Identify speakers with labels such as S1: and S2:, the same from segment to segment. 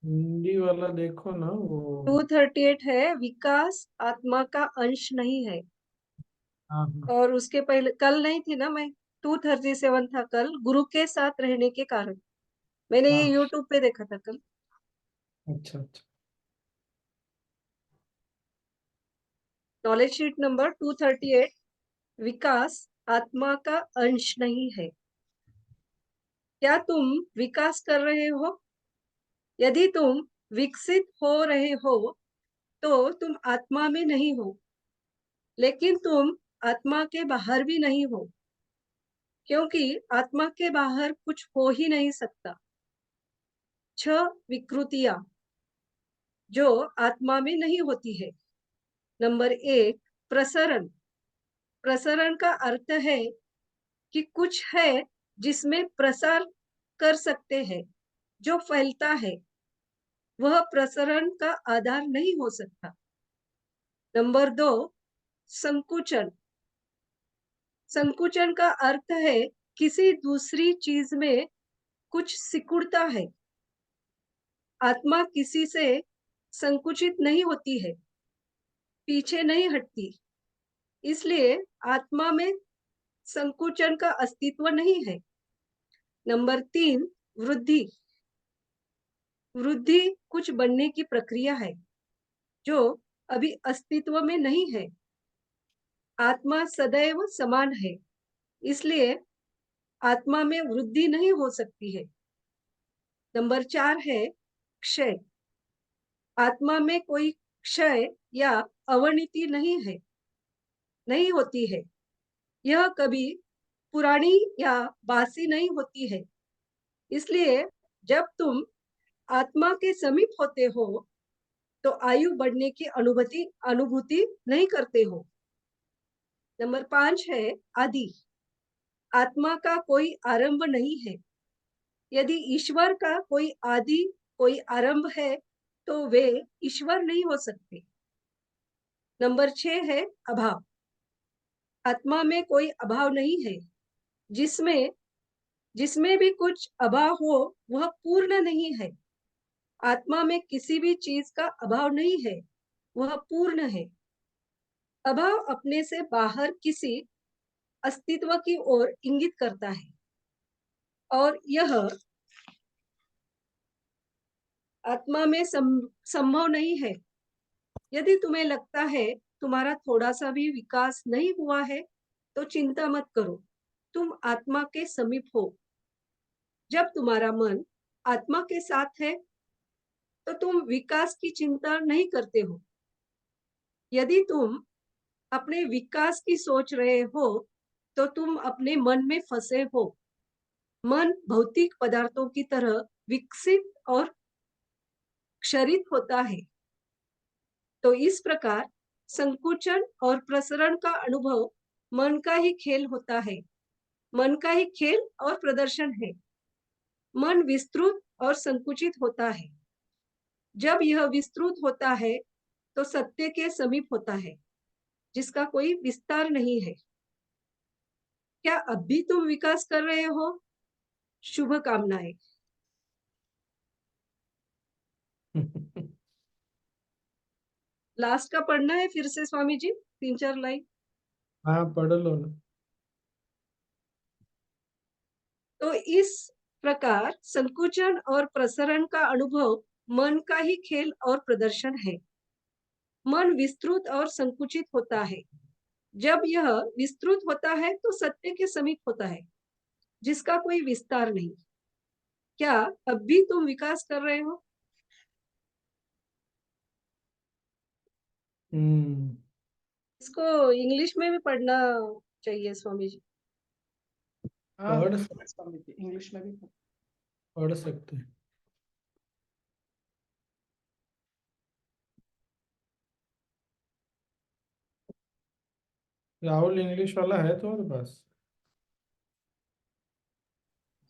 S1: हिंदी वाला देखो ना वो।
S2: 238 है, विकास आत्मा का अंश नहीं है।
S1: हाँ हाँ।
S2: और उसके पहले कल नहीं थी ना मैं, 237 था कल, गुरु के साथ रहने के कारण। मैंने ये
S1: हाँ,
S2: यूट्यूब पे देखा था कल।
S1: अच्छा अच्छा।
S2: नॉलेज शीट नंबर 238, विकास आत्मा का अंश नहीं है। क्या तुम विकास कर रहे हो? यदि तुम विकसित हो रहे हो तो तुम आत्मा में नहीं हो, लेकिन तुम आत्मा के बाहर भी नहीं हो, क्योंकि आत्मा के बाहर कुछ हो ही नहीं सकता। 6 विकृतियां जो आत्मा में नहीं होती है। नंबर 1, प्रसरण। प्रसरण का अर्थ है कि कुछ है जिसमें प्रसार कर सकते हैं, जो फैलता है। वह प्रसरण का आधार नहीं हो सकता। नंबर 2, संकुचन। संकुचन का अर्थ है किसी दूसरी चीज में कुछ सिकुड़ता है। आत्मा किसी से संकुचित नहीं होती है, पीछे नहीं हटती, इसलिए आत्मा में संकुचन का अस्तित्व नहीं है। नंबर 3, वृद्धि। वृद्धि कुछ बनने की प्रक्रिया है जो अभी अस्तित्व में नहीं है। आत्मा सदैव समान है, इसलिए आत्मा में वृद्धि नहीं हो सकती है। नंबर 4 है क्षय। आत्मा में कोई क्षय या अवनति नहीं होती है। यह कभी पुरानी या बासी नहीं होती है। इसलिए जब तुम आत्मा के समीप होते हो तो आयु बढ़ने की अनुभूति नहीं करते हो। नंबर 5 है आदि। आत्मा का कोई आरंभ नहीं है। यदि ईश्वर का कोई आदि, कोई आरंभ है तो वे ईश्वर नहीं हो सकते। नंबर 6 है अभाव। आत्मा में कोई अभाव नहीं है। जिसमें जिसमें भी कुछ अभाव हो वह पूर्ण नहीं है। आत्मा में किसी भी चीज का अभाव नहीं है, वह पूर्ण है। अभाव अपने से बाहर किसी अस्तित्व की ओर इंगित करता है, और यह आत्मा में संभव नहीं है। यदि तुम्हें लगता है तुम्हारा थोड़ा सा भी विकास नहीं हुआ है तो चिंता मत करो, तुम आत्मा के समीप हो। जब तुम्हारा मन आत्मा के साथ है तो तुम विकास की चिंता नहीं करते हो। यदि तुम अपने विकास की सोच रहे हो तो तुम अपने मन में फंसे हो। मन भौतिक पदार्थों की तरह विकसित और क्षरित होता है। तो इस प्रकार संकुचन और प्रसरण का अनुभव मन का ही खेल होता है, मन का ही खेल और प्रदर्शन है। मन विस्तृत और संकुचित होता है। जब यह विस्तृत होता है तो सत्य के समीप होता है, जिसका कोई विस्तार नहीं है। क्या अब भी तुम विकास कर रहे हो? शुभ कामनाएं। लास्ट का पढ़ना है फिर से स्वामी जी, 3-4 लाइन।
S1: हाँ, पढ़ लो ना।
S2: तो इस प्रकार संकुचन और प्रसरण का अनुभव मन का ही खेल और प्रदर्शन है। मन विस्तृत और संकुचित होता है। जब यह विस्तृत होता है तो सत्य के समीप होता है, जिसका कोई विस्तार नहीं। क्या अब भी तुम विकास कर रहे हो?
S1: हम्म।
S2: इसको इंग्लिश में भी पढ़ना चाहिए स्वामी जी।
S3: हाँ
S1: पढ़
S3: स्वामी जी, इंग्लिश में भी।
S1: पढ़ सकते हैं। राहुल, इंग्लिश वाला है तुम्हारे पास?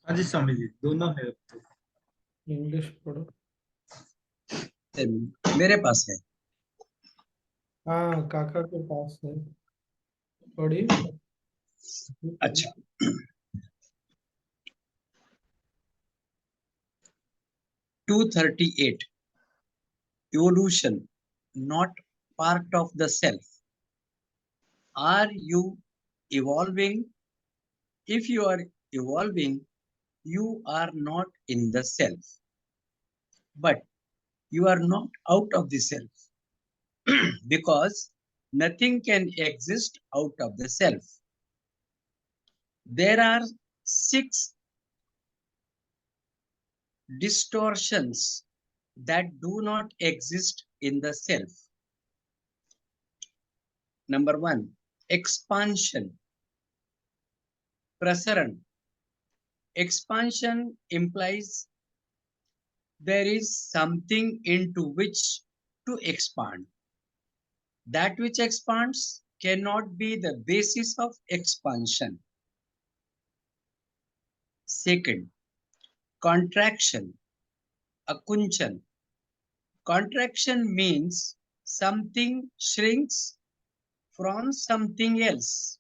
S4: हाँ जी स्वामी जी, दोनों है अब तो।
S1: इंग्लिश पढ़ो।
S5: मेरे पास है।
S1: हाँ, काका के पास है। पढ़िए।
S5: अच्छा। 238. Evolution, not part of the self. Are you evolving? If you are evolving, you are not in the self, but you are not out of the self because nothing can exist out of the self. There are 6 distortions that do not exist in the self. Number 1, expansion. Prasaran. Expansion implies there is something into which to expand. That which expands cannot be the basis of expansion. Second, contraction. Akunchan. Contraction means something shrinks from something else.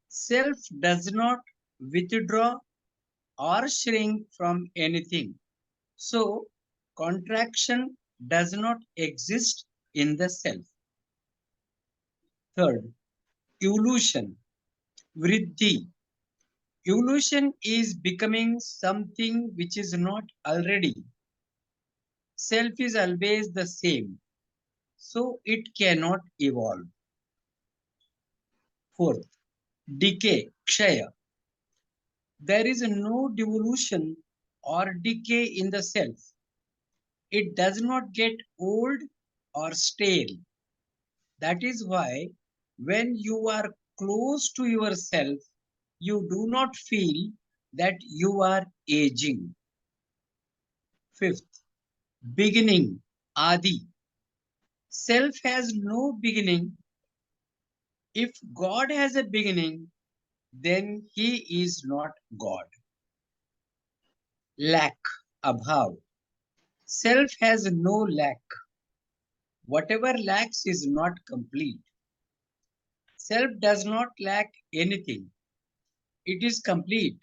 S5: Self does not withdraw or shrink from anything. So, contraction does not exist in the self. Third, evolution. Vriddhi. Evolution is becoming something which is not already. Self is always the same, so it cannot evolve. Fourth, decay, kshaya. There is no devolution or decay in the self. It does not get old or stale. That is why when you are close to yourself, you do not feel that you are aging. Fifth, beginning, Adi. Self has no beginning. If God has a beginning, then he is not God. Lack, Abhav. Self has no lack. Whatever lacks is not complete. Self does not lack anything. It is complete.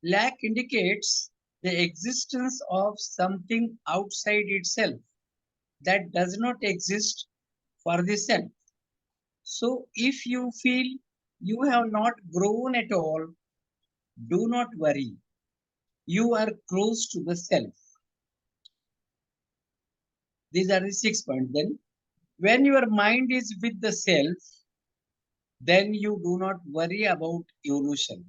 S5: Lack indicates the existence of something outside itself that does not exist for the self. So if you feel you have not grown at all, do not worry. You are close to the self. These are the 6 points. Then, when your mind is with the self, then you do not worry about evolution.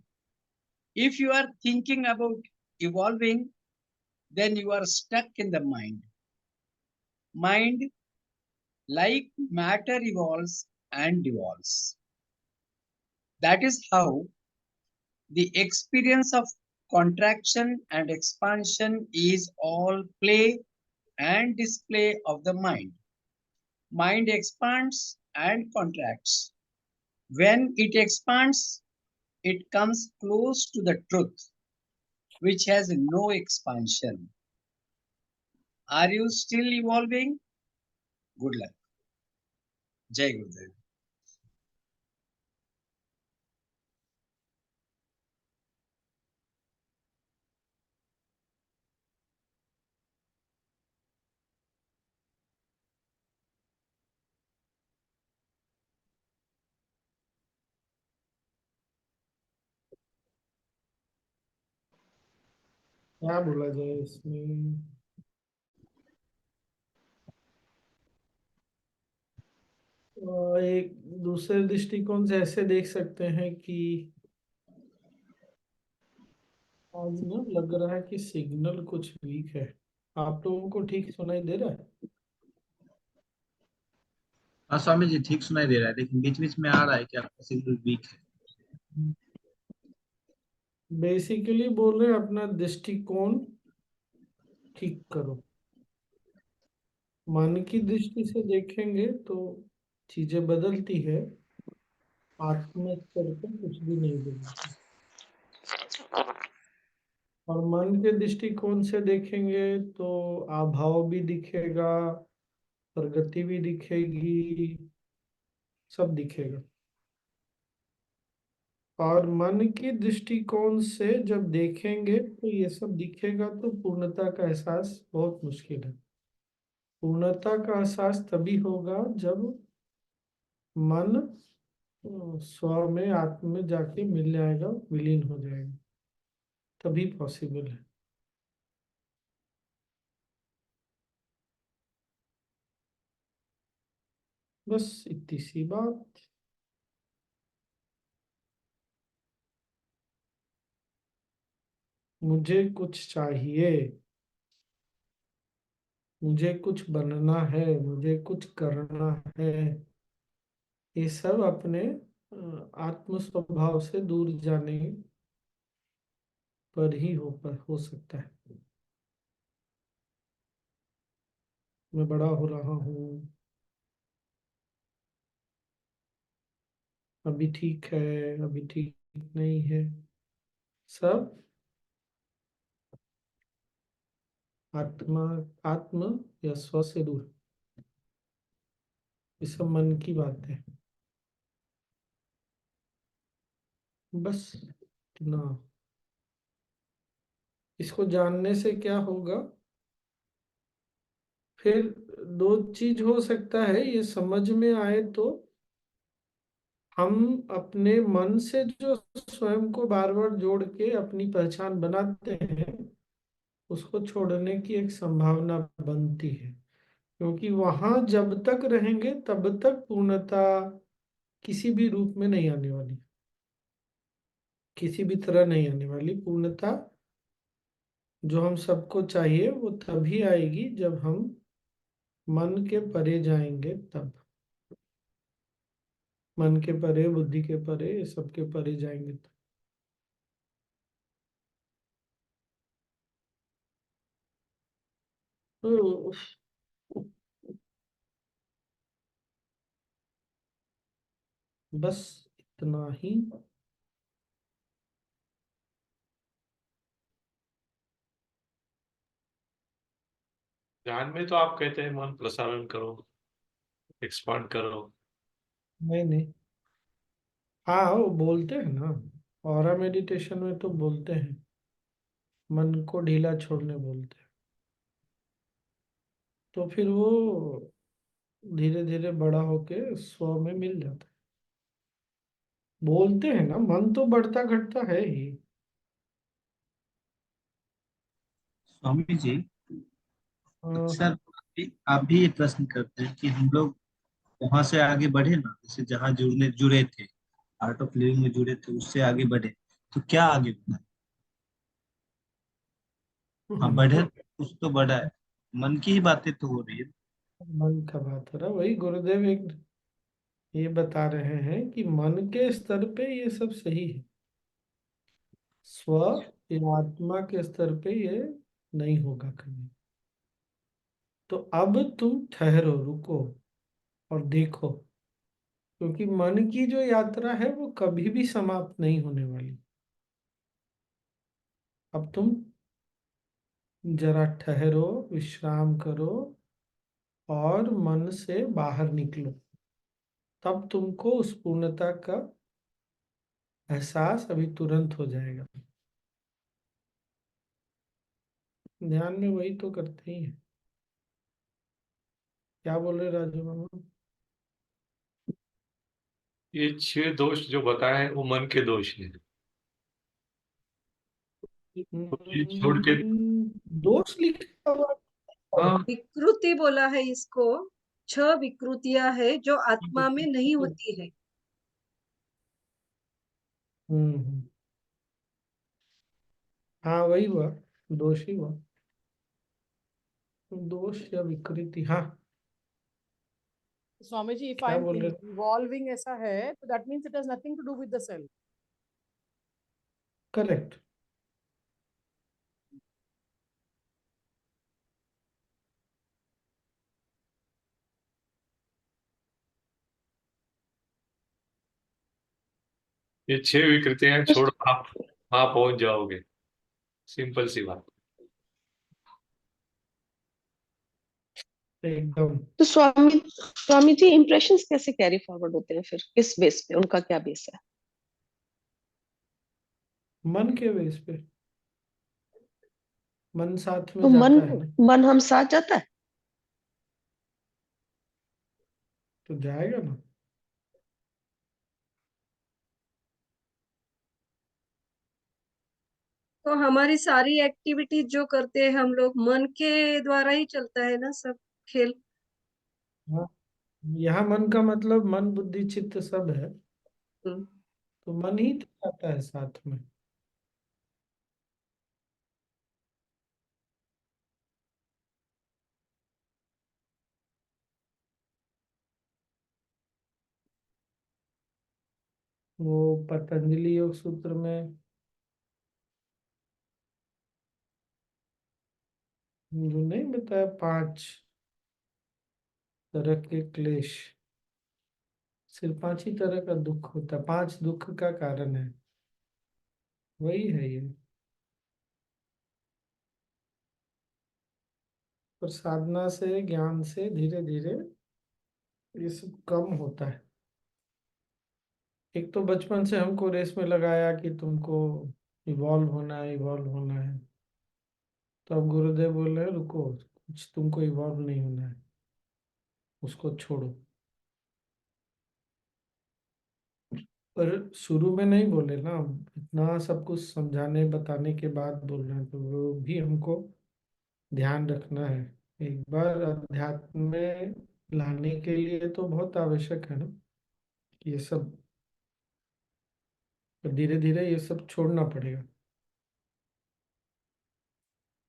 S5: If you are thinking about evolving, then you are stuck in the mind. Mind, like matter, evolves and devolves. That is how the experience of contraction and expansion is all play and display of the mind. Mind expands and contracts. When it expands, it comes close to the truth, which has no expansion. Are you still evolving? Good luck. Jai Gurudev.
S1: क्या बोला जाए इसमें? एक दूसरे दृष्टिकोण से ऐसे देख सकते हैं कि आज ना लग रहा है कि सिग्नल कुछ वीक है। आप लोगों को ठीक सुनाई दे रहा है?
S4: हाँ स्वामी जी ठीक सुनाई दे रहा है, लेकिन बीच बीच में आ रहा है कि आपका सिग्नल वीक है।
S1: बेसिकली बोल रहे हैं अपना दृष्टिकोण ठीक करो। मन की दृष्टि से देखेंगे तो चीजें बदलती है, आत्म स्तर पे कुछ भी नहीं बदलती। और मन के दृष्टिकोण से देखेंगे तो अभाव भी दिखेगा, प्रगति भी दिखेगी, सब दिखेगा। और मन के दृष्टिकोण से जब देखेंगे तो ये सब दिखेगा, तो पूर्णता का एहसास बहुत मुश्किल है। पूर्णता का एहसास तभी होगा जब मन स्व में, आत्म में जाके मिल जाएगा, विलीन हो जाएगा, तभी पॉसिबल है। बस इतनी सी बात। मुझे कुछ चाहिए, मुझे कुछ बनना है, मुझे कुछ करना है, ये सब अपने आत्म स्वभाव से दूर जाने पर ही हो सकता है। मैं बड़ा हो रहा हूँ, अभी ठीक है, अभी ठीक नहीं है, सब आत्मा, आत्म या स्व से दूर। ये सब मन की बात है। बस इतना। इसको जानने से क्या होगा? फिर दो चीज हो सकता है, ये समझ में आए तो हम अपने मन से जो स्वयं को बार बार जोड़ के अपनी पहचान बनाते हैं, उसको छोड़ने की एक संभावना बनती है। क्योंकि वहां जब तक रहेंगे तब तक पूर्णता किसी भी रूप में नहीं आने वाली, किसी भी तरह नहीं आने वाली। पूर्णता जो हम सबको चाहिए वो तभी आएगी जब हम मन के परे जाएंगे, तब। मन के परे, बुद्धि के परे, ये सब के परे जाएंगे तब। तो बस इतना ही।
S6: ध्यान में तो आप कहते हैं मन प्रसारण करो, एक्सपांड करो।
S1: नहीं नहीं, हाँ वो बोलते हैं ना, ऑरा मेडिटेशन में तो बोलते हैं, मन को ढीला छोड़ने बोलते हैं। तो फिर वो धीरे धीरे बड़ा होके स्व में मिल जाता है। बोलते हैं ना, मन तो बढ़ता घटता है ही।
S4: स्वामी जी,
S1: हाँ,
S4: अक्सर आप भी ये प्रश्न करते हैं कि हम लोग वहां से आगे बढ़े ना, जैसे जहाँ जुड़े थे, आर्ट ऑफ लिविंग में जुड़े थे, उससे आगे बढ़े, तो क्या आगे बढ़ा? हाँ
S1: हम
S4: बढ़े,
S1: तो
S4: कुछ तो बढ़ा है। मन की ही बातें तो हो रही है।
S1: मन का बात हो रहा, वही गुरुदेव एक ये बता रहे हैं कि मन के स्तर पे ये सब सही है, स्व या आत्मा के स्तर पे ये नहीं होगा कभी। तो अब तुम ठहरो, रुको और देखो, क्योंकि मन की जो यात्रा है वो कभी भी समाप्त नहीं होने वाली। अब तुम जरा ठहरो, विश्राम करो और मन से बाहर निकलो, तब तुमको उस पूर्णता का एहसास अभी तुरंत हो जाएगा। ध्यान में वही तो करते ही हैं। क्या बोल रहे राजू मामा?
S6: ये 6 दोष जो बताए हैं वो मन के दोष हैं। तो ये छोड़ के,
S1: दोष लिखा हुआ।
S6: हाँ,
S2: विकृति बोला है इसको। 6 विकृतियां है जो आत्मा में नहीं होती है।
S1: हम्म। हाँ वही हुआ, दोष ही हुआ, दोष या विकृति। हाँ
S3: Swamiji, if
S1: क्या
S3: I'm
S1: बोल रहे?
S3: involving ऐसा है, तो that means it has nothing to do with the self.
S1: Correct.
S6: ये 6 विकृतियां छोड़ आप वहां पहुंच जाओगे। सिंपल सी बात।
S1: एकदम।
S7: तो स्वामी जी इम्प्रेशंस कैसे कैरी फॉरवर्ड होते हैं फिर? किस बेस पे? उनका क्या बेस है?
S1: मन के बेस पे, मन साथ में
S7: तो मन
S1: जाता है ना,
S7: मन हम साथ जाता है।
S1: तो जाएगा ना।
S2: तो हमारी सारी एक्टिविटीज जो करते हैं हम लोग मन के द्वारा ही चलता है ना सब खेल।
S1: हाँ, यहाँ मन का मतलब मन बुद्धि चित्त सब है,
S2: हम्म।
S1: तो मन ही तो जाता है साथ में। वो पतंजलि योग सूत्र में जो नहीं बताया, 5 तरह के क्लेश, सिर्फ 5 ही तरह का दुख होता है, 5 दुख का कारण है, वही है ये। पर साधना से, ज्ञान से धीरे धीरे ये सब कम होता है। एक तो बचपन से हमको रेस में लगाया कि तुमको इवॉल्व होना है, इवॉल्व होना है, तो अब गुरुदेव बोल रहे हैं रुको, कुछ तुमको इवॉल्व नहीं होना है, उसको छोड़ो। पर शुरू में नहीं बोले ना, इतना सब कुछ समझाने बताने के बाद बोल रहे हैं, तो वो भी हमको ध्यान रखना है। एक बार अध्यात्म में लाने के लिए तो बहुत आवश्यक है ना ये सब, तो धीरे धीरे ये सब छोड़ना पड़ेगा।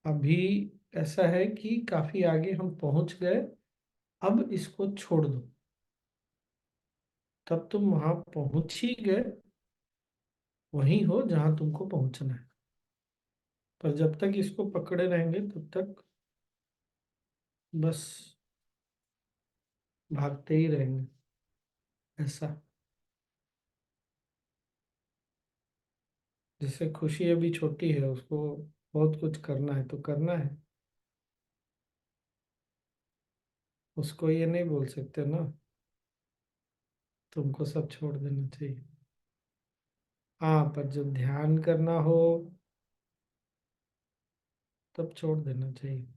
S1: अभी ऐसा है कि काफी आगे हम पहुंच गए, अब इसको छोड़ दो, तब तुम वहां पहुंच ही गए, वहीं हो जहां तुमको पहुंचना है। पर जब तक इसको पकड़े रहेंगे तब तक बस भागते ही रहेंगे ऐसा। जैसे खुशी अभी छोटी है, उसको बहुत कुछ करना है तो करना है, उसको ये नहीं बोल सकते ना तुमको सब छोड़ देना चाहिए। हाँ, पर जब ध्यान करना हो तब छोड़ देना चाहिए।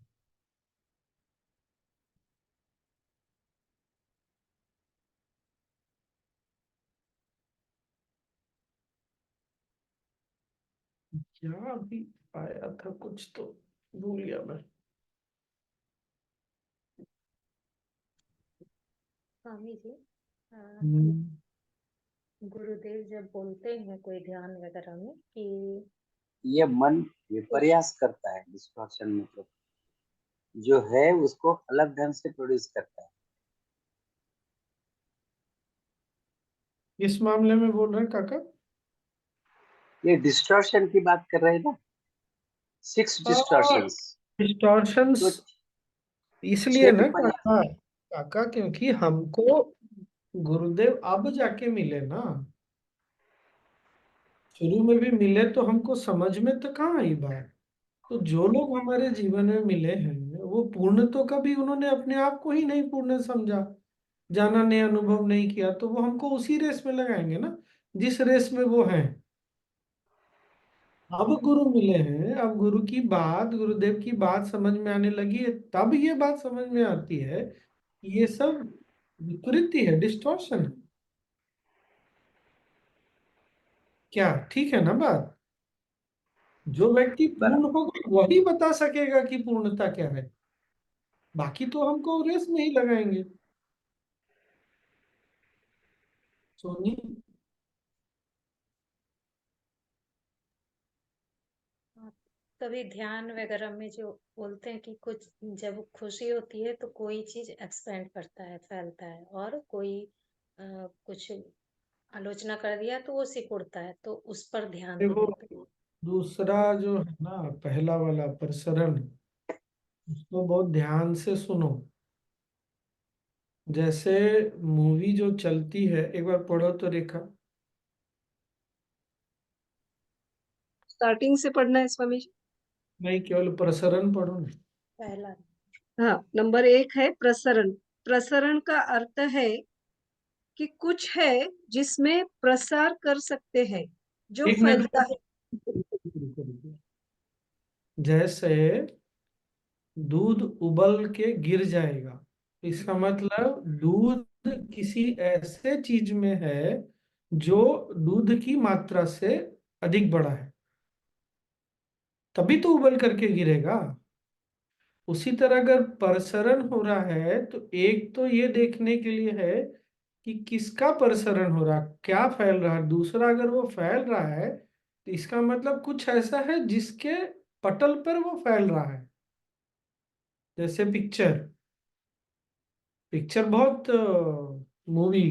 S1: क्या अभी आया था कुछ तो भूल गया मैं।
S8: स्वामी जी,
S1: हम्म,
S8: गुरुदेव जब बोलते हैं कोई ध्यान वगैरह में कि
S5: ये मन ये प्रयास करता है, डिस्टॉर्शन मतलब जो है उसको अलग ढंग से प्रोड्यूस करता है।
S1: इस मामले में बोल रहे हैं काका।
S5: ये डिस्टॉर्शन की बात कर रहे हैं ना, 6 डिस्टॉर्शंस।
S1: डिस्टॉर्शंस
S5: तो
S1: इसलिए
S5: 6
S1: ना
S5: विपर्यास।
S1: काका, काका क्योंकि हमको गुरुदेव अब जाके मिले ना, शुरू में भी मिले तो हमको समझ में तो कहाँ आई बात। तो जो लोग हमारे जीवन में मिले हैं वो पूर्ण तो कभी उन्होंने अपने आप को ही नहीं पूर्ण समझा, जाना नहीं, अनुभव नहीं किया, तो वो हमको उसी रेस में लगाएंगे ना जिस रेस में वो हैं। अब गुरु मिले हैं, अब गुरु की बात, गुरुदेव की बात समझ में आने लगी है, तब ये बात समझ में आती है कि ये सब विकृति है, डिस्टॉर्शन है। क्या ठीक है ना बात? जो व्यक्ति पूर्ण
S5: बराबर।
S1: होगा वही बता सकेगा कि पूर्णता क्या है, बाकी तो हमको रेस में ही लगाएंगे। सोनी।
S8: कभी ध्यान वगैरह में जो बोलते हैं कि कुछ जब खुशी होती है तो कोई चीज एक्सपेंड करता है, फैलता है, और कोई कुछ आलोचना कर दिया तो वो सिकुड़ता है, तो उस पर ध्यान
S1: देखो,
S8: देने पे।
S1: दूसरा जो है ना, पहला वाला प्रसरण, उसको बहुत ध्यान से सुनो। जैसे मूवी जो चलती है, एक बार पढ़ो तो रेखा।
S2: स्टार्टिंग से पढ़ना है स्वामी जी।
S1: नहीं, केवल प्रसरण पढ़ो ना।
S8: पहला।
S2: हाँ, नंबर 1 है प्रसरण। प्रसरण का अर्थ है कि कुछ है जिसमें प्रसार कर सकते हैं, जो
S1: एक मिनट
S2: फैलता है।
S1: जैसे दूध उबल के गिर जाएगा, इसका मतलब दूध किसी ऐसे चीज में है जो दूध की मात्रा से अधिक बड़ा है, तभी तो उबल करके गिरेगा। उसी तरह अगर प्रसरण हो रहा है तो एक तो ये देखने के लिए है कि किसका प्रसरण हो रहा, क्या फैल रहा है। दूसरा, अगर वो फैल रहा है तो इसका मतलब कुछ ऐसा है जिसके पटल पर वो फैल रहा है। जैसे पिक्चर, पिक्चर बहुत मूवी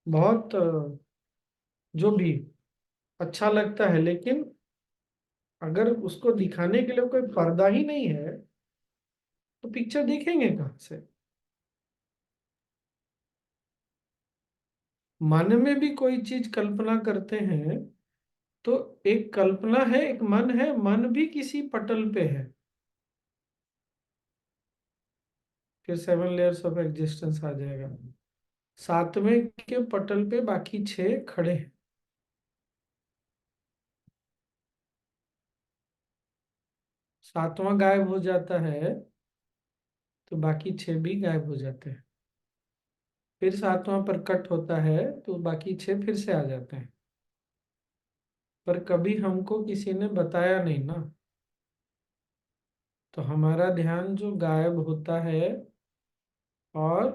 S1: बहुत जो भी अच्छा लगता है, लेकिन अगर उसको दिखाने के लिए कोई पर्दा ही नहीं है तो पिक्चर देखेंगे कहाँ से। मन में भी कोई चीज कल्पना करते हैं तो एक कल्पना है, एक मन है, मन भी किसी पटल पे है। फिर 7 लेयर्स ऑफ एग्जिस्टेंस आ जाएगा। सातवें के पटल पे बाकी 6 खड़े हैं। सातवां गायब हो जाता है तो बाकी 6 भी गायब हो जाते हैं। फिर सातवां प्रकट होता है तो बाकी 6 फिर से आ जाते हैं। पर कभी हमको किसी ने बताया नहीं ना, तो हमारा ध्यान जो गायब होता है और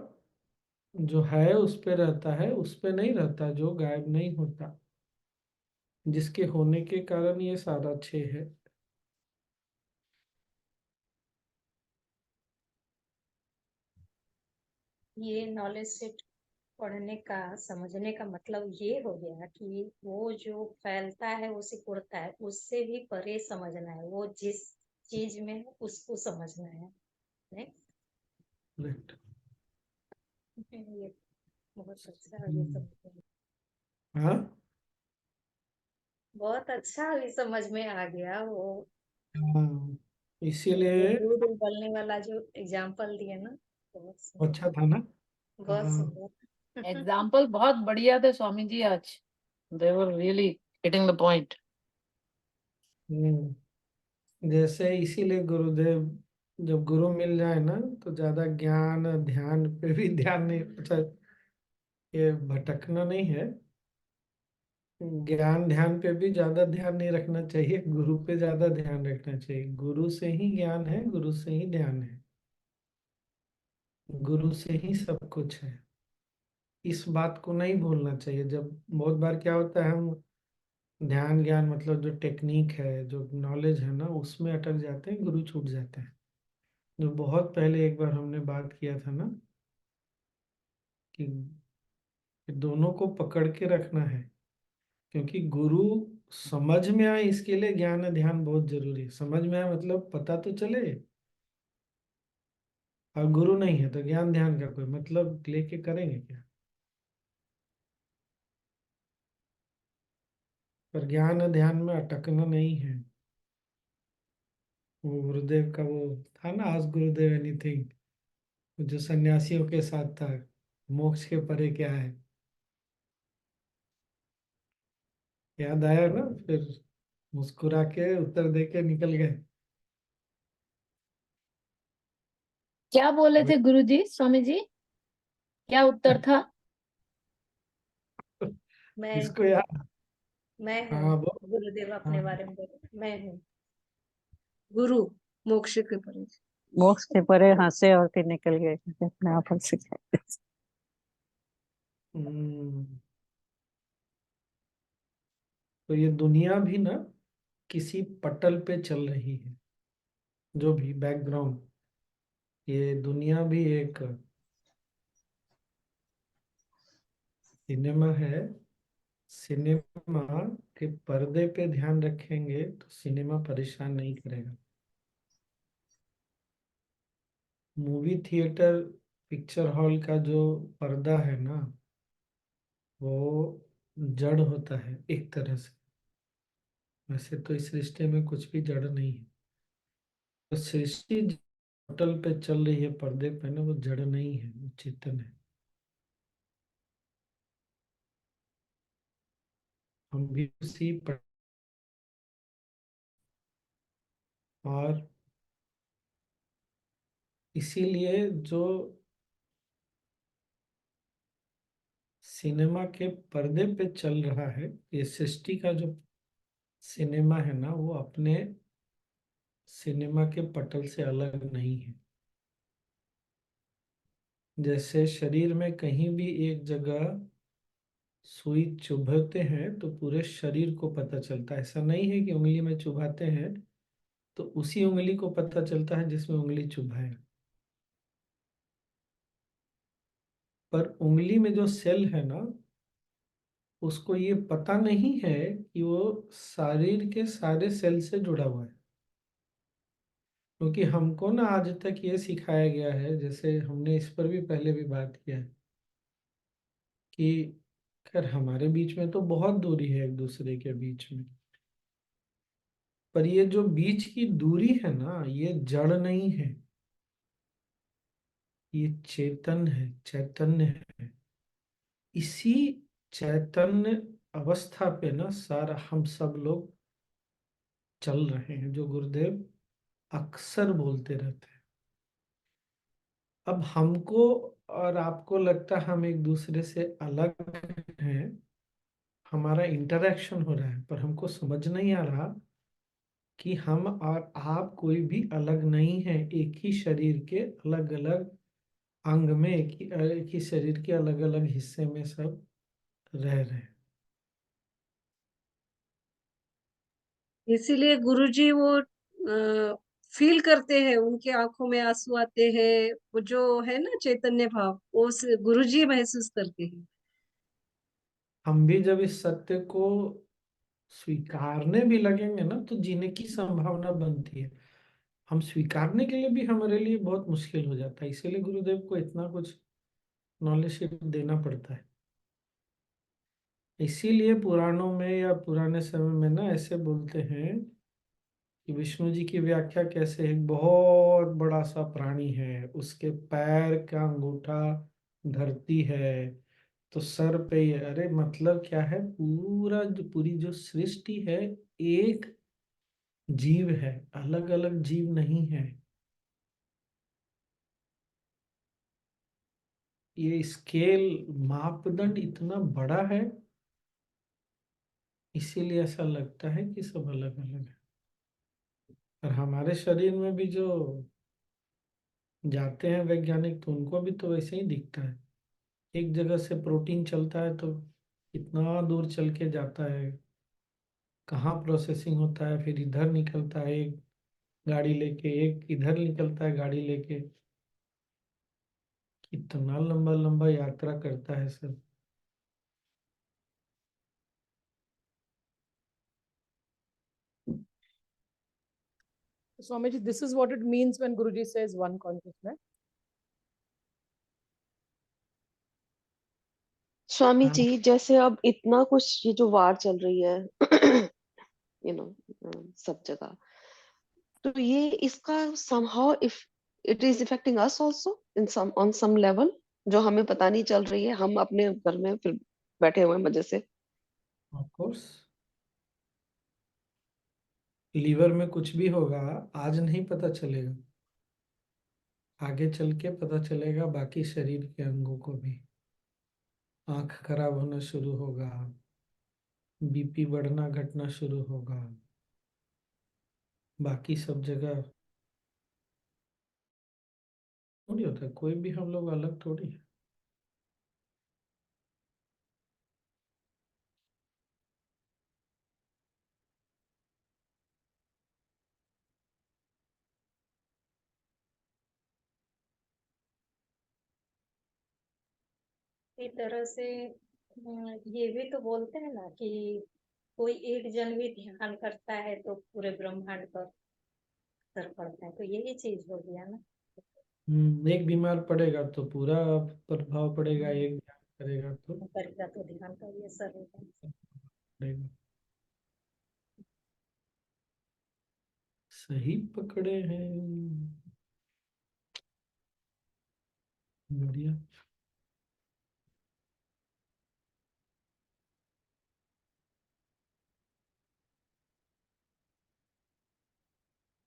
S1: जो है उस पे रहता है, उस पे नहीं रहता जो गायब नहीं होता, जिसके होने के कारण ये सारा 6 है।
S8: ये नॉलेज सेट पढ़ने का समझने का मतलब ये हो गया कि वो जो फैलता है वो सिकुड़ता है, उससे भी परे समझना है, वो जिस चीज में है उसको समझना है। नहीं,
S1: Right.
S8: ये बहुत अच्छा अभी समझ में,
S1: हाँ
S8: बहुत अच्छा अभी समझ में आ गया वो।
S1: हाँ,
S8: वो
S1: इसीलिए
S8: दूध उबलने वाला जो एग्जाम्पल दिया ना, बहुत सुंदर,
S1: अच्छा था ना।
S8: बहुत
S1: हाँ।
S8: सुंदर।
S3: एग्जाम्पल बहुत बढ़िया थे स्वामी जी आज. They were really hitting the point.
S1: जैसे इसीलिए गुरुदेव, जब गुरु मिल जाए ना तो ज्यादा ज्ञान ध्यान पे भी ध्यान नहीं, अच्छा ये भटकना नहीं है। ज्ञान ध्यान पे भी ज्यादा ध्यान नहीं रखना चाहिए, गुरु पे ज्यादा ध्यान रखना चाहिए। गुरु से ही ज्ञान है, गुरु से ही ध्यान है, गुरु से ही सब कुछ है। इस बात को नहीं भूलना चाहिए। जब बहुत बार क्या होता है, हम ध्यान ज्ञान मतलब जो टेक्निक है, जो नॉलेज है ना, उसमें अटक जाते हैं, गुरु छूट जाते हैं। जो बहुत पहले एक बार हमने बात किया था ना कि दोनों को पकड़ के रखना है, क्योंकि गुरु समझ में आए इसके लिए ज्ञान ध्यान बहुत जरूरी है। समझ में आए मतलब पता तो चले, और गुरु नहीं है तो ज्ञान ध्यान का कोई मतलब लेके करेंगे क्या। पर ज्ञान ध्यान में अटकना नहीं है। वो गुरुदेव का वो था ना, आज गुरुदेव एनीथिंग, जो सन्यासियों के साथ था, मोक्ष के परे क्या है, याद आया ना। फिर मुस्कुरा के उत्तर दे के निकल गए।
S3: क्या बोले थे गुरु जी, स्वामी जी? क्या उत्तर था?
S8: मैं
S1: इसको
S8: हूँ,
S1: याद।
S8: मैं हूँ,
S1: हाँ वो।
S8: गुरुदेव अपने
S1: हाँ
S8: बारे में बोले, मैं हूँ गुरु, मोक्ष के परे।
S7: मोक्ष के परे हंसे और फिर निकल गए अपने आप हंस गए।
S1: हम्म, तो ये दुनिया भी ना किसी पटल पे चल रही है। जो भी बैकग्राउंड, ये दुनिया भी एक सिनेमा है। सिनेमा के पर्दे पे ध्यान रखेंगे तो सिनेमा परेशान नहीं करेगा। मूवी थिएटर, पिक्चर हॉल का जो पर्दा है ना, वो जड़ होता है एक तरह से। वैसे तो इस रिश्ते में कुछ भी जड़ नहीं है। तो सृष्टि होटल पे चल रही है पर्दे पे ना, वो जड़ नहीं है, वो चेतन है। हम भी उसी और इसीलिए जो सिनेमा के पर्दे पे चल रहा है, ये सृष्टि का जो सिनेमा है ना, वो अपने सिनेमा के पटल से अलग नहीं है। जैसे शरीर में कहीं भी एक जगह सुई चुभते हैं तो पूरे शरीर को पता चलता है। ऐसा नहीं है कि उंगली में चुभाते हैं तो उसी उंगली को पता चलता है जिसमें उंगली चुभा है। पर उंगली में जो सेल है ना, उसको ये पता नहीं है कि वो शरीर के सारे सेल से जुड़ा हुआ है। क्योंकि हमको ना आज तक ये सिखाया गया है, जैसे हमने इस पर भी पहले भी बात किया है कि खैर हमारे बीच में तो बहुत दूरी है एक दूसरे के बीच में, पर ये जो बीच की दूरी है ना, ये जड़ नहीं है, ये चेतन है, चैतन्य है। इसी चैतन्य अवस्था पे ना सारा हम सब लोग चल रहे हैं, जो गुरुदेव अक्सर बोलते रहते हैं। अब हमको और आपको लगता है हम एक दूसरे से अलग हैं, हमारा इंटरेक्शन हो रहा है, पर हमको समझ नहीं आ रहा कि हम और आप कोई भी अलग नहीं है। एक ही शरीर के अलग अलग अंग में, एक ही शरीर के अलग अलग हिस्से में सब रह रहे हैं।
S2: इसीलिए गुरुजी वो फील करते हैं, उनके आंखों में आंसू आते हैं, वो जो है ना चैतन्य भाव, वो गुरुजी महसूस करते हैं।
S1: हम भी जब इस सत्य को स्वीकारने भी लगेंगे ना तो जीने की संभावना बनती है। हम स्वीकारने के लिए भी हमारे लिए बहुत मुश्किल हो जाता है, इसीलिए गुरुदेव को इतना कुछ नॉलेज देना पड़ता है। इसीलिए पुराणों में या पुराने समय में ना ऐसे बोलते हैं कि विष्णु जी की व्याख्या कैसे है, एक बहुत बड़ा सा प्राणी है, उसके पैर का अंगूठा धरती है, तो सर पे ये, अरे मतलब क्या है, पूरा जो पूरी जो सृष्टि है एक जीव है, अलग अलग जीव नहीं है। ये स्केल मापदंड इतना बड़ा है, इसीलिए ऐसा लगता है कि सब अलग अलग है। और हमारे शरीर में भी जो जाते हैं वैज्ञानिक तो उनको भी तो वैसे ही दिखता है। एक जगह से प्रोटीन चलता है तो कितना दूर चल के जाता है, कहाँ प्रोसेसिंग होता है, फिर इधर निकलता है एक गाड़ी लेके, एक इधर निकलता है गाड़ी लेके, कितना लंबा लंबा यात्रा करता है सब।
S9: Swamiji, this is what it means when Guruji says one consciousness.
S10: स्वामी
S1: हाँ,
S10: जी, जैसे अब इतना कुछ ये जो वार चल रही है यू नो सब जगह, तो ये इसका somehow if it is affecting us also in some on some level, जो हमें पता नहीं चल रही है, हम अपने घर में फिर बैठे हुए हैं मजे से।
S1: ऑफ कोर्स लीवर में कुछ भी होगा, आज नहीं पता चलेगा, आगे चल के पता चलेगा बाकी शरीर के अंगों को भी। आंख खराब होना शुरू होगा, बीपी बढ़ना घटना शुरू होगा, बाकी सब जगह थोड़ी होता है, कोई भी हम लोग अलग थोड़ी है।
S8: एक तरह से ये भी तो बोलते हैं ना कि कोई एक जन भी ध्यान करता है तो पूरे ब्रह्मांड पर असर पड़ता है, तो यही चीज हो गया ना।
S1: एक बीमार पड़ेगा तो पूरा प्रभाव पड़ेगा, एक ध्यान करेगा तो
S8: करेगा तो ध्यान का भी असर होगा।
S1: पड़ेगा। सही पकड़े हैं, बढ़िया।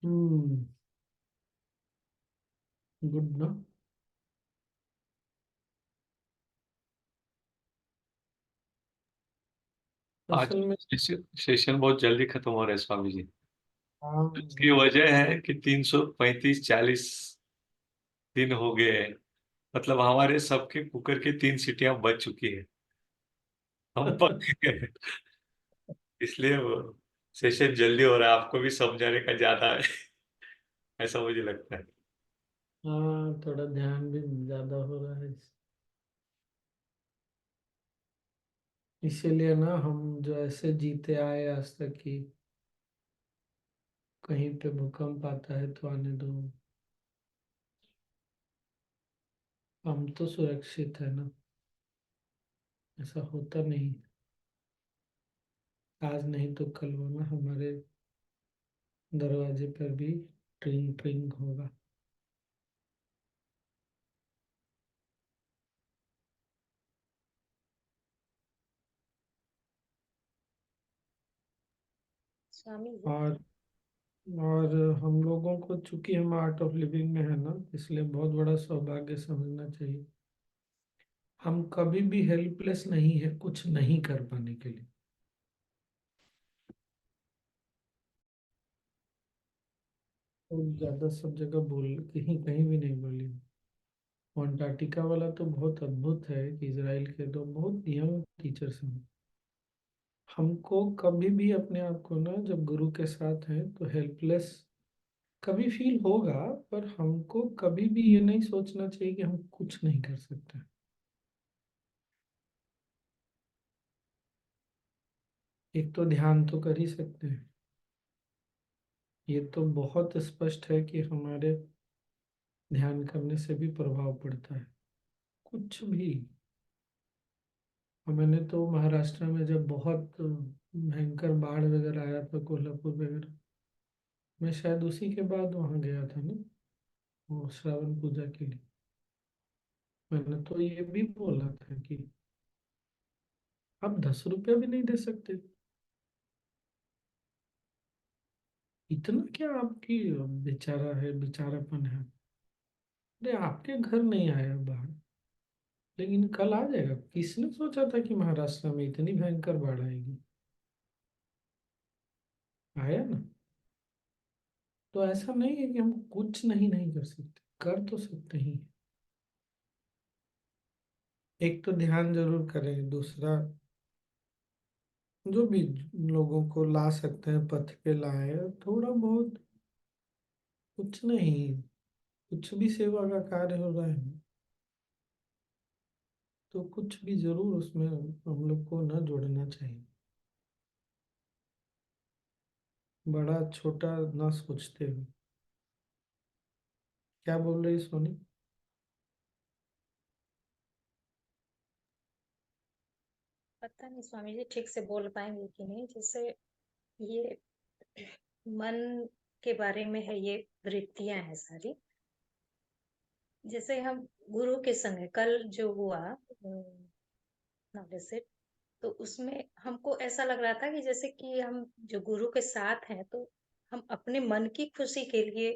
S1: गुड ना।
S6: आज
S1: असल में
S6: सेशन बहुत जल्दी खत्म हो रहा है स्वामी जी।
S1: हाँ,
S6: इसकी वजह है कि 335-40 दिन हो गए हैं। मतलब हमारे सबके कुकर की 3 सीटियां बच चुकी है। हम पक गए। इसलिए वो सेशन जल्दी हो रहा है, आपको भी समझाने का ज्यादा है। ऐसा मुझे लगता है।
S1: हाँ, थोड़ा ध्यान भी ज्यादा हो रहा है इसीलिए ना, हम जो ऐसे जीते आए आज तक की, कहीं पे भूकंप आता है तो आने दो, हम तो सुरक्षित है ना। ऐसा होता नहीं, आज नहीं तो कल वो ना हमारे दरवाजे पर भी ट्रिंग ट्रिंग होगा।
S8: स्वामी जी।
S1: और और हम लोगों को, चूंकि हम आर्ट ऑफ लिविंग में है ना, इसलिए बहुत बड़ा सौभाग्य समझना चाहिए। हम कभी भी हेल्पलेस नहीं है कुछ नहीं कर पाने के लिए। तो ज्यादा सब जगह बोल, कहीं कहीं भी नहीं बोली। अंटार्कटिका वाला तो बहुत अद्भुत है कि इजराइल के तो बहुत यंग टीचर्स हैं। हमको कभी भी अपने आप को ना, जब गुरु के साथ हैं तो हेल्पलेस कभी फील होगा, पर हमको कभी भी ये नहीं सोचना चाहिए कि हम कुछ नहीं कर सकते। एक तो ध्यान तो कर ही सकते हैं, ये तो बहुत स्पष्ट है कि हमारे ध्यान करने से भी प्रभाव पड़ता है कुछ भी। और मैंने तो महाराष्ट्र में जब बहुत भयंकर बाढ़ वगैरह आया था, कोल्हापुर वगैरह, मैं शायद उसी के बाद वहाँ गया था ना, वो श्रावण पूजा के लिए। मैंने तो ये भी बोला था कि आप 10 रुपया भी नहीं दे सकते, इतना क्या आपकी बेचारा है, बेचारापन है। अरे आपके घर नहीं आया बाढ़, लेकिन कल आ जाएगा। किसने सोचा था कि महाराष्ट्र में इतनी भयंकर बाढ़ आएगी? आया ना। तो ऐसा नहीं है कि हम कुछ नहीं नहीं कर सकते, कर तो सकते ही हैं। एक तो ध्यान जरूर करें, दूसरा जो भी लोगों को ला सकते हैं पथ पे लाए, थोड़ा बहुत, कुछ नहीं, कुछ भी सेवा का कार्य हो रहा है तो कुछ भी जरूर उसमें हम लोग को ना जोड़ना चाहिए। बड़ा छोटा ना सोचते हुए। क्या बोल रही सोनी?
S8: पता नहीं स्वामी जी ठीक से बोल पाएंगे कि नहीं। जैसे ये मन के बारे में है, ये वृत्तियां हैं सारी। जैसे हम गुरु के संग है, कल जो हुआ नॉलेज से, तो उसमें हमको ऐसा लग रहा था कि जैसे कि हम जो गुरु के साथ हैं तो हम अपने मन की खुशी के लिए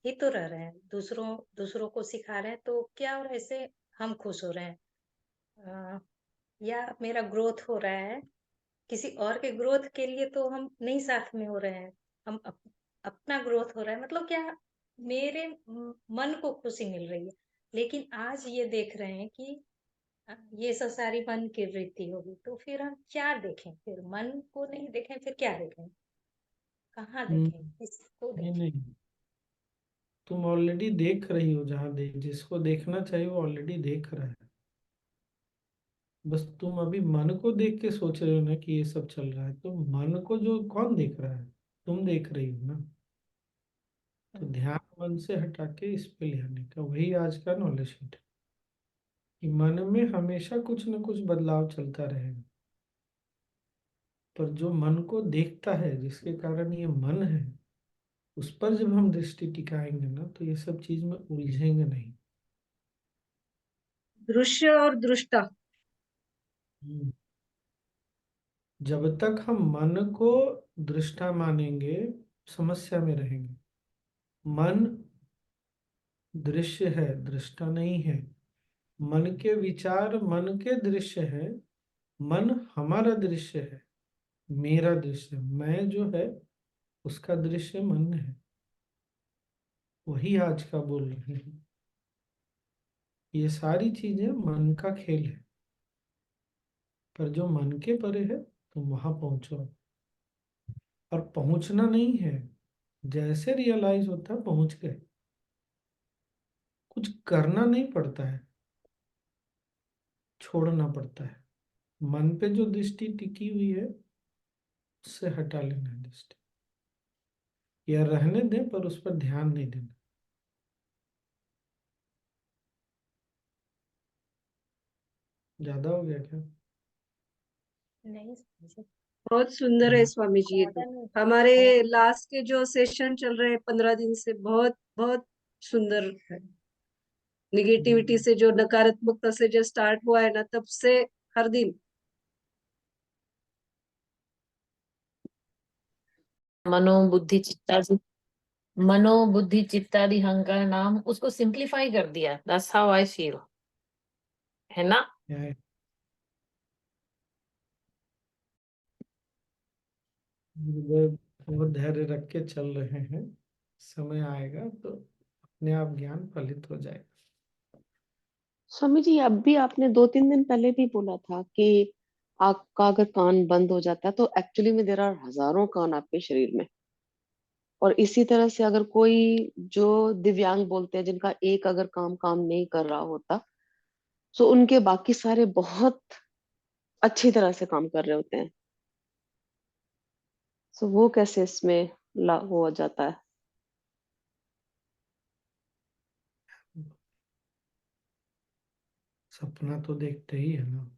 S8: ही तो रह रहे हैं। दूसरों दूसरों को सिखा रहे हैं तो क्या और ऐसे हम खुश हो रहे हैं, या मेरा ग्रोथ हो रहा है। किसी और के ग्रोथ के लिए तो हम नहीं साथ में हो रहे हैं, हम अपना ग्रोथ हो रहा है। मतलब क्या, मेरे मन को खुशी मिल रही है। लेकिन आज ये देख रहे हैं कि ये सब सारी मन की वृत्ति होगी, तो फिर हम क्या देखें? फिर मन को नहीं देखें, फिर क्या देखें? कहाँ देखें? किसको
S1: नहीं
S8: देखें?
S1: नहीं, तुम ऑलरेडी देख रही हो, जहाँ देख, जिसको देखना चाहिए वो ऑलरेडी देख रहा है। बस तुम अभी मन को देख के सोच रहे हो ना कि ये सब चल रहा है, तो मन को जो कौन देख रहा है? तुम देख रही हो ना। तो ध्यान मन से हटा के इस पे ले आने का, वही आज का नॉलेज शीट है कि मन में हमेशा कुछ न कुछ बदलाव चलता रहेगा। पर जो मन को देखता है, जिसके कारण ये मन है, उस पर जब हम दृष्टि टिकाएंगे ना, तो ये सब चीज में उलझेंगे नहीं।
S2: दृश्य और दृष्टा।
S1: हम्म। जब तक हम मन को दृष्टा मानेंगे, समस्या में रहेंगे। मन दृश्य है, दृष्टा नहीं है। मन के विचार मन के दृश्य है, मन हमारा दृश्य है, मेरा दृश्य, मैं जो है उसका दृश्य मन है। वही आज का बोल रहे हैं। ये सारी चीजें मन का खेल है, पर जो मन के परे है तुम वहां पहुंचो। और पहुंचना नहीं है, जैसे रियलाइज होता है पहुंच गए। कुछ करना नहीं पड़ता है, छोड़ना पड़ता है। मन पे जो दृष्टि टिकी हुई है उससे हटा लेना है दृष्टि, या रहने दें पर उस पर ध्यान नहीं देना। ज्यादा हो गया क्या?
S8: नहीं समझे।
S2: बहुत सुंदर है स्वामी जी। ये तो
S8: मॉडर्न
S2: हमारे लास्ट के जो सेशन चल रहे हैं 15 दिन से बहुत बहुत सुंदर है। निगेटिविटी से जो नकारात्मकता से जो स्टार्ट हुआ है ना, तब से हर दिन
S3: मनोबुद्धि चित्तादि, मनोबुद्धि चित्तादि अहंकार नाम, उसको सिंप्लीफाई कर दिया। दैट्स हाउ आई फील, है ना?
S1: क्या है? गुरुदेव बहुत धैर्य रख के चल रहे हैं, समय आएगा तो अपने आप ज्ञान फलित हो जाएगा।
S10: स्वामी जी, अब भी आपने 2-3 दिन पहले भी बोला था कि आपका अगर कान बंद हो जाता है तो एक्चुअली में देर आर हजारों कान आपके शरीर में। और इसी तरह से अगर कोई जो दिव्यांग बोलते हैं, जिनका एक अगर काम नहीं कर रहा होता, तो उनके बाकी सारे बहुत अच्छी तरह से काम कर रहे होते हैं। तो वो कैसे इसमें हो जाता है?
S1: सपना तो देखते ही है ना,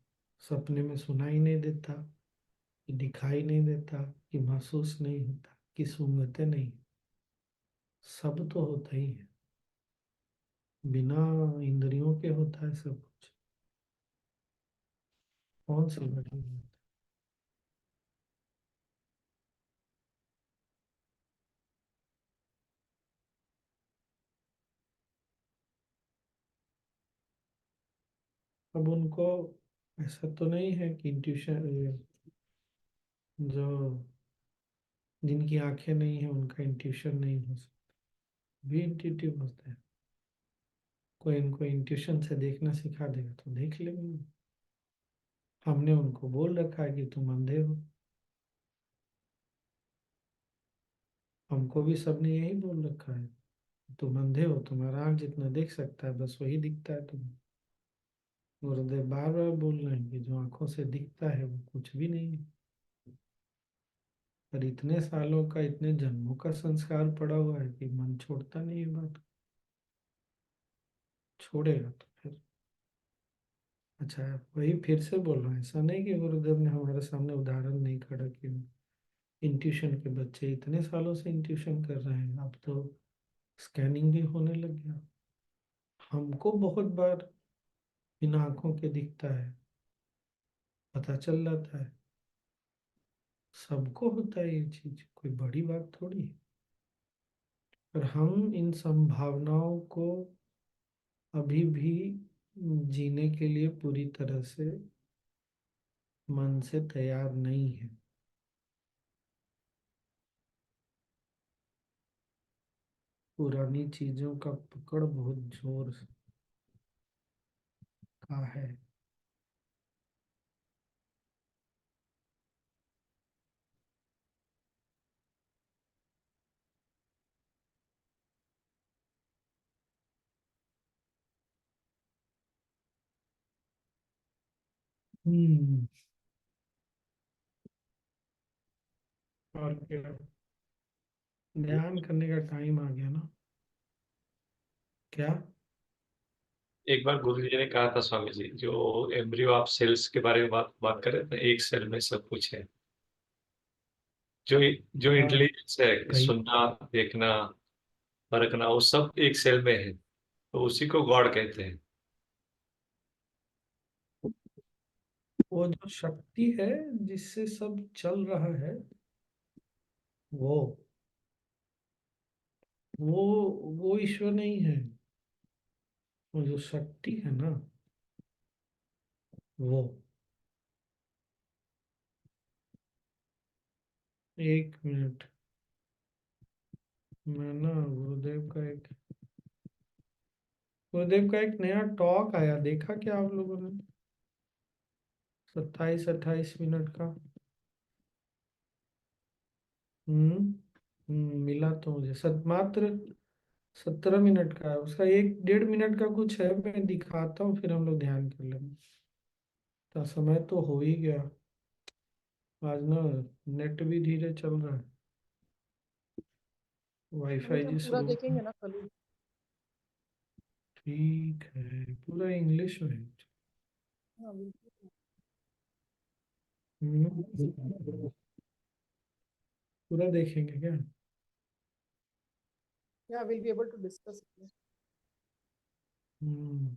S1: सपने में सुनाई नहीं देता, कि दिखाई नहीं देता, कि महसूस नहीं होता, कि सूंघते नहीं, सब तो होता ही है। बिना इंद्रियों के होता है सब कुछ। कौन सी बड़ी बात है? अब उनको ऐसा तो नहीं है कि इंट्यूशन, जो जिनकी आंखें नहीं है उनका इंट्यूशन नहीं हो सकता, भी इंट्यूटिव होते हैं। कोई इनको इंट्यूशन से देखना सिखा देगा तो देख लेंगे। हमने उनको बोल रखा है कि तुम अंधे हो। हमको भी सबने यही बोल रखा है, तुम अंधे हो, तुम्हारा आंख जितना देख सकता है बस वही दिखता है तुम्हें। गुरुदेव बार बार बोल रहे हैं कि जो आंखों से दिखता है वो कुछ भी नहीं है। पर इतने सालों का, इतने जन्मों का संस्कार पड़ा हुआ है कि मन छोड़ता नहीं है बात को। छोड़ेगा तो फिर अच्छा है। वही फिर से बोल रहा है, ऐसा नहीं कि गुरुदेव ने हमारे सामने उदाहरण नहीं खड़ा किया। इंट्यूशन के बच्चे इतने सालों से इंट्यूशन कर रहे हैं, अब तो स्कैनिंग भी होने लग गया। हमको बहुत बार बिना आंखों के दिखता है, पता चल जाता है। सबको होता है ये चीज, कोई बड़ी बात थोड़ी है। पर हम इन संभावनाओं को अभी भी जीने के लिए पूरी तरह से मन से तैयार नहीं है। पुरानी चीजों का पकड़ बहुत जोर का है। हम्म। और क्या, ध्यान करने का टाइम आ गया ना? क्या?
S6: एक बार गुरु जी ने कहा था स्वामी जी, जो एम्ब्रियो ऑफ सेल्स के बारे में बात कर रहे थे, एक सेल में सब कुछ है। जो जो
S1: हाँ,
S6: इंटेलिजेंस है,
S1: कही।
S6: सुनना, देखना, परखना, वो सब एक सेल में है, तो उसी को गॉड कहते हैं।
S1: वो जो शक्ति है जिससे सब चल रहा है, वो वो वो ईश्वर नहीं है, वो जो शक्ति है ना, वो। एक मिनट, मैं ना गुरुदेव का एक नया टॉक आया, देखा क्या आप लोगों ने? 27-28 मिनट का। हम्म मिला तो मुझे मात्र 17 मिनट का है उसका। 1-1.5 मिनट का कुछ है, मैं दिखाता हूँ, फिर हम लोग ध्यान कर लेंगे। तो समय तो हो ही गया। आज ना नेट भी धीरे चल रहा है, वाईफाई
S9: अभी हम
S1: जी
S9: पूरा
S1: स्लो।
S9: देखेंगे ना कल ही।
S1: ठीक है, पूरा इंग्लिश में है।
S9: हाँ, बिल्कुल।
S1: पूरा देखेंगे क्या?
S9: Yeah, we'll be able to discuss it.
S1: Hmm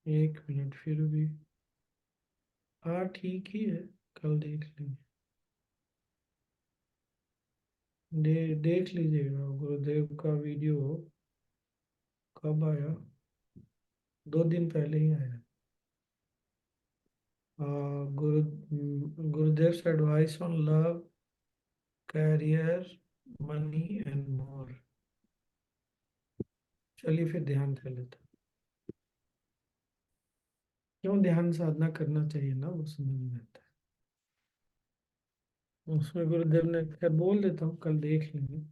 S1: 1 minute फिर भी। हाँ ठीक ही है, कल देख लेंगे। देख लीजिएगा, गुरुदेव का वीडियो कब आया? 2 दिन पहले ही आया। Gurudev advice on love, career, money and more. चलिए फिर ध्यान कर लेते हैं। क्यों ध्यान साधना करना चाहिए ना, वो समझ में आता है। उसमें गुरुदेव ने, खैर बोल देता हूँ, कल देख लेंगे।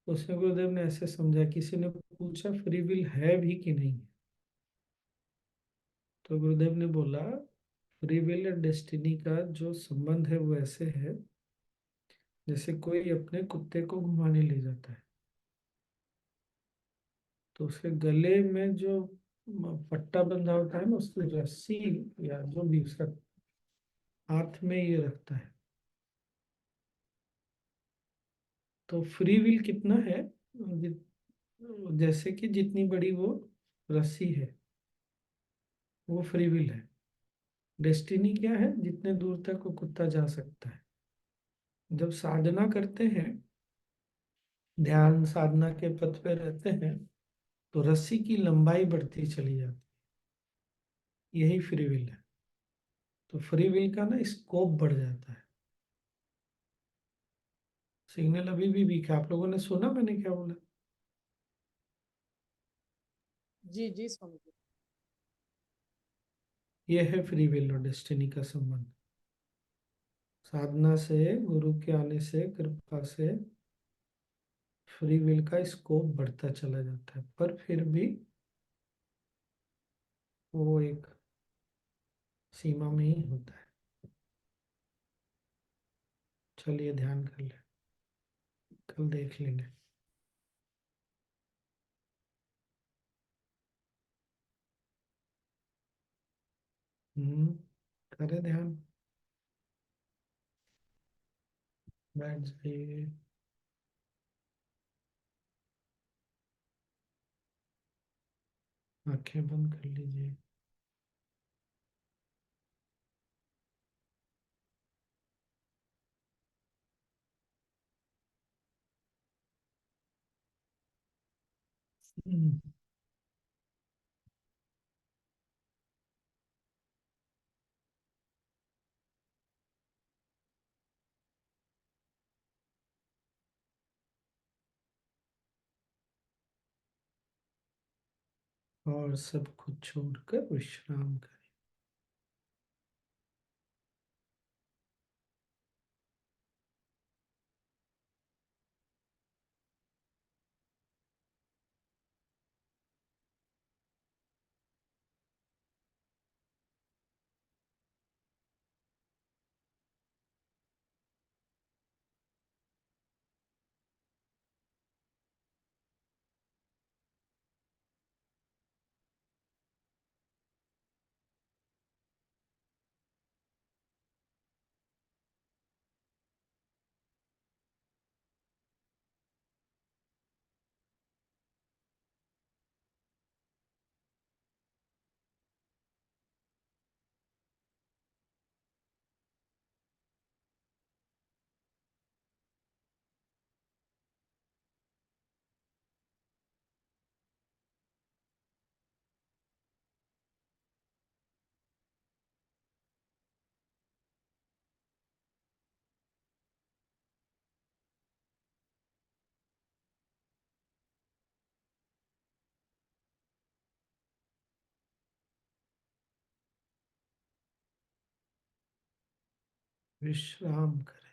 S1: उसमें गुरुदेव ने ऐसे समझा, किसी ने पूछा फ्री विल है भी कि नहीं, तो गुरुदेव ने बोला फ्री विल और डेस्टिनी का जो संबंध है वो ऐसे है, जैसे कोई अपने कुत्ते को घुमाने ले जाता है, तो उसके गले में जो पट्टा बंधा होता है ना, उसकी रस्सी या जो भी उसका हाथ में ये रखता है। तो फ्री विल कितना है? जैसे कि जितनी बड़ी वो रस्सी है, वो फ्री विल है। डेस्टिनी क्या है? जितने दूर तक वो कुत्ता जा सकता है। जब साधना करते हैं, ध्यान साधना के पथ पे रहते हैं, तो रस्सी की लंबाई बढ़ती चली जाती है, यही फ्री विल है। तो फ्री विल का ना स्कोप बढ़ जाता है। सिग्नल अभी भी वीक है, आप लोगों ने सुना मैंने क्या बोला?
S9: जी जी, स्वामी जी।
S1: ये है फ्री विल और डेस्टिनी का संबंध। साधना से, गुरु के आने से, कृपा से फ्री विल का स्कोप बढ़ता चला जाता है, पर फिर भी वो एक सीमा में ही होता है। चलिए ध्यान कर ले, कल देख लेंगे। करें ध्यान, बैठ जाइए। आंखें बंद कर लीजिए। हम्म, और सब कुछ छोड़कर विश्राम करें। विश्राम करें।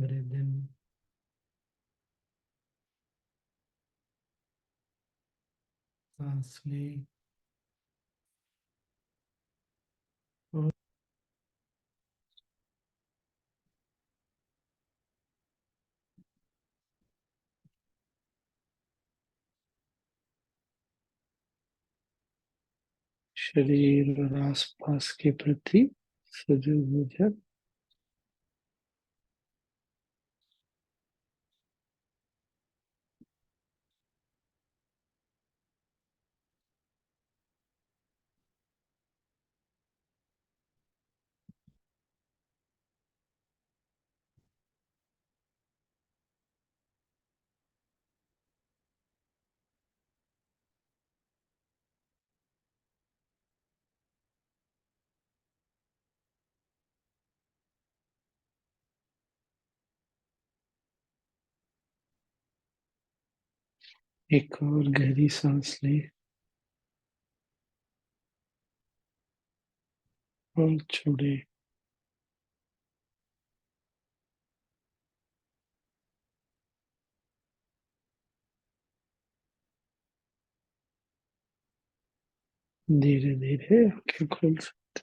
S1: ब्रीद इन, सांस ले और शरीर और आसपास के प्रति सजग हो जा। एक और गहरी सांस ले और छोड़े। धीरे धीरे आंखें खोल सकते।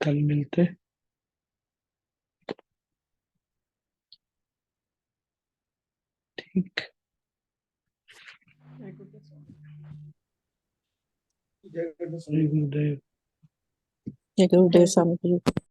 S1: कल मिलते। ठीक।
S9: I could just-
S1: जय गुरुदेव।
S7: जय गुरुदेव स्वामी जी।